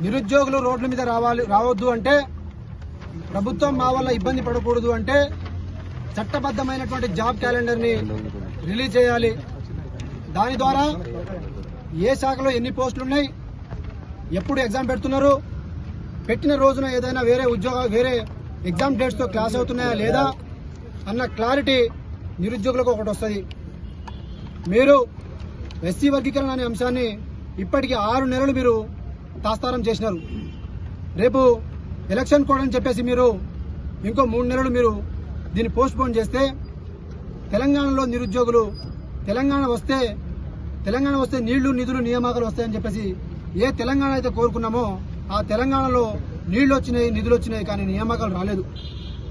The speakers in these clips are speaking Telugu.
నిరుద్యోగులు రోడ్ల మీద రావద్దు అంటే, ప్రభుత్వం మా వల్ల ఇబ్బంది పడకూడదు అంటే చట్టబద్దమైనటువంటి జాబ్ క్యాలెండర్ ని రిలీజ్ చేయాలి. దాని ద్వారా ఏ శాఖలో ఎన్ని పోస్టులున్నాయి, ఎప్పుడు ఎగ్జామ్ పెడుతున్నారు, పెట్టిన రోజున ఏదైనా వేరే ఎగ్జామ్ డేట్స్ తో క్లాస్ అవుతున్నాయా లేదా అన్న క్లారిటీ నిరుద్యోగులకు ఒకటి వస్తుంది. మీరు ఎస్సీ వర్గీకరణ అనే అంశాన్ని ఇప్పటికీ 6 నెలలు మీరు తాస్తారం చేసినారు. రేపు ఎలక్షన్ కోడ్ అని చెప్పేసి మీరు ఇంకో 3 నెలలు మీరు దీన్ని పోస్ట్ పోన్ చేస్తే తెలంగాణలో నిరుద్యోగులు తెలంగాణ వస్తే నీళ్లు నిధులు నియామకాలు వస్తాయని చెప్పేసి ఏ తెలంగాణ అయితే కోరుకున్నామో ఆ తెలంగాణలో నీళ్లు వచ్చినాయి, నిధులు వచ్చినాయి, కానీ నియామకాలు రాలేదు.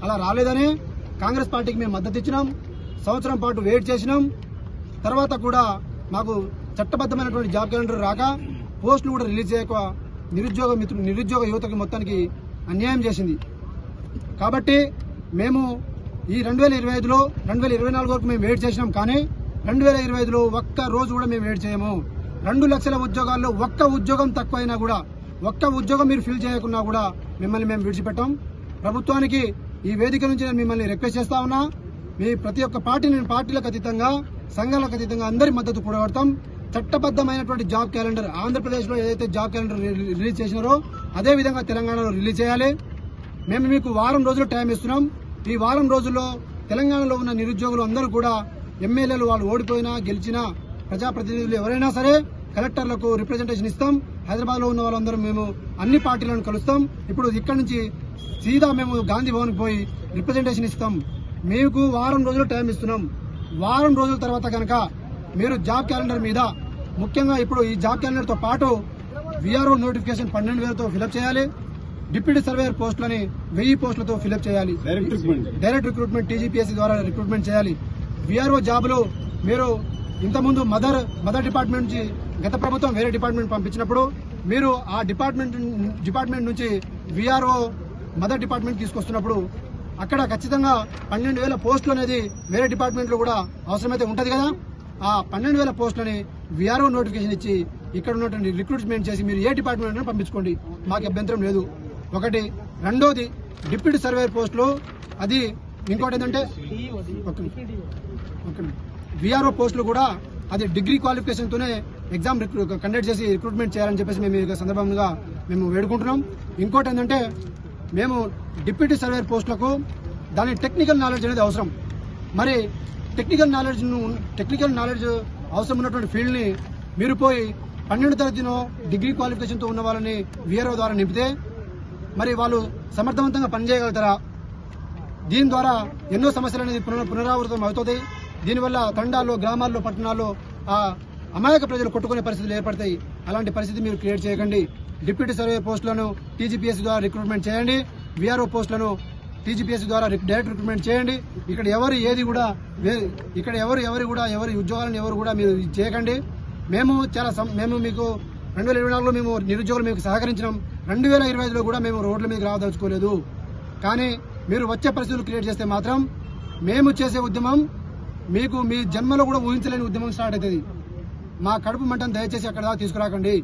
అలా రాలేదని కాంగ్రెస్ పార్టీకి మేము మద్దతు ఇచ్చినాం. సంవత్సరం పాటు వెయిట్ చేసినాం. తర్వాత కూడా మాకు చట్టబద్దమైనటువంటి జాబ్ క్యాలెండర్ రాక పోస్టులు కూడా రిలీజ్ చేయక నిరుద్యోగ యువతకి మొత్తానికి అన్యాయం చేసింది. కాబట్టి మేము ఈ 2025లో 2024 వరకు మేము వెయిట్ చేసినాం. కానీ 2025లో ఒక్క రోజు కూడా మేము వెయిట్ చేయము. 2 లక్షల ఉద్యోగాల్లో ఒక్క ఉద్యోగం తక్కువైనా కూడా, ఒక్క ఉద్యోగం మీరు ఫిల్ చేయకున్నా కూడా మిమ్మల్ని మేము విడిచిపెట్టాం. ప్రభుత్వానికి ఈ వేదిక నుంచి నేను మిమ్మల్ని రిక్వెస్ట్ చేస్తా ఉన్నా, మీ ప్రతి ఒక్క పార్టీలకు అతీతంగా, సంఘాలకు అతీతంగా అందరి మద్దతు కూడగడతాం. చట్టబద్దమైనటువంటి జాబ్ క్యాలెండర్ ఆంధ్రప్రదేశ్ లో ఏదైతే జాబ్ క్యాలెండర్ రిలీజ్ చేసినారో అదే విధంగా తెలంగాణలో రిలీజ్ చేయాలి. మేము మీకు వారం రోజులు టైం ఇస్తున్నాం. ఈ వారం రోజుల్లో తెలంగాణలో ఉన్న నిరుద్యోగులు అందరూ కూడా, ఎమ్మెల్యేలు వాళ్ళు ఓడిపోయినా గెలిచినా, ప్రజాప్రతినిధులు ఎవరైనా సరే కలెక్టర్లకు రిప్రజెంటేషన్ ఇస్తాం. హైదరాబాద్ లో ఉన్న వాళ్ళందరూ మేము అన్ని పార్టీలను కలుస్తాం. ఇప్పుడు ఇక్కడ నుంచి సీదా మేము గాంధీ భవన్ పోయి రిప్రజెంటేషన్ ఇస్తాం. మీకు వారం రోజులు టైం ఇస్తున్నాం. వారం రోజుల తర్వాత కనుక మీరు జాబ్ క్యాలెండర్ మీద, ముఖ్యంగా ఇప్పుడు ఈ జాబ్ క్యాలెండర్ తో పాటు వీఆర్ఓ నోటిఫికేషన్ 12,000తో ఫిలప్ చేయాలి. డిప్యూటీ సర్వేయర్ పోస్టులని 1000 పోస్టులతో ఫిలప్ చేయాలి. డైరెక్ట్ రిక్రూట్మెంట్ టీజీపీఎస్సీ ద్వారా రిక్రూట్మెంట్ చేయాలి. వీఆర్ఓ జాబులు మీరు ఇంతకుముందు మదర్ డిపార్ట్మెంట్ నుంచి గత ప్రభుత్వం వేరే డిపార్ట్మెంట్ పంపించినప్పుడు మీరు ఆ డిపార్ట్మెంట్ నుంచి వీఆర్ఓ మదర్ డిపార్ట్మెంట్ తీసుకొస్తున్నప్పుడు అక్కడ ఖచ్చితంగా 12,000 పోస్టులు అనేది వేరే డిపార్ట్మెంట్ లో కూడా అవసరమైతే ఉంటది కదా. ఆ 12,000 పోస్టులని వీఆర్ఓ నోటిఫికేషన్ ఇచ్చి ఇక్కడ ఉన్నటువంటి రిక్రూట్మెంట్ చేసి మీరు ఏ డిపార్ట్మెంట్ పంపించుకోండి, మాకు అభ్యంతరం లేదు. ఒకటి. రెండోది, డిప్యూటీ సర్వేయర్ పోస్టులు, అది ఇంకోటి ఏంటంటే వీఆర్ఓ పోస్టులు కూడా అది డిగ్రీ క్వాలిఫికేషన్ తోనే ఎగ్జామ్ కండక్ట్ చేసి రిక్రూట్మెంట్ చేయాలని చెప్పేసి మేము ఈ సందర్భంగా మేము వేడుకుంటున్నాం. ఇంకోటి ఏంటంటే, మేము డిప్యూటీ సర్వేయర్ పోస్టులకు దాని టెక్నికల్ నాలెడ్జ్ అనేది అవసరం. మరి టెక్నికల్ నాలెడ్జ్ అవసరం ఉన్నటువంటి ఫీల్డ్ ని మీరు పోయి 12వ తరగతిలో డిగ్రీ క్వాలిఫికేషన్ తో ఉన్న వాళ్ళని వీఆర్ఓ ద్వారా నింపితే మరి వాళ్ళు సమర్థవంతంగా పనిచేయగలుగుతారా? దీని ద్వారా ఎన్నో సమస్యలు అనేది పునరావృతం అవుతుంది. దీనివల్ల తండాల్లో, గ్రామాల్లో, పట్టణాల్లో అమాయక ప్రజలు కొట్టుకునే పరిస్థితులు ఏర్పడతాయి. అలాంటి పరిస్థితి మీరు క్రియేట్ చేయకండి. డిప్యూటీ సర్వే పోస్టులను టీజీపీఎస్సీ ద్వారా రిక్రూట్మెంట్ చేయండి. వీఆర్ఓ పోస్టులను టీజీపీఎస్సీ ద్వారా డైరెక్ట్ రిక్రూట్మెంట్ చేయండి. ఇక్కడ ఎవరి ఉద్యోగాలను ఎవరు కూడా మీరు చేయకండి. మేము మీకు 2024లో మేము నిరుద్యోగులు మీకు సహకరించినాం. 2025లో కూడా మేము రోడ్ల మీద రాదలుచుకోలేదు. కానీ మీరు వచ్చే పరిస్థితులు క్రియేట్ చేస్తే మాత్రం మేము చేసే ఉద్యమం మీకు మీ జన్మలో కూడా ఊహించలేని ఉద్యమం స్టార్ట్ అవుతుంది. మా కడుపు మంటను దయచేసి అక్కడ దాకా తీసుకురాకండి.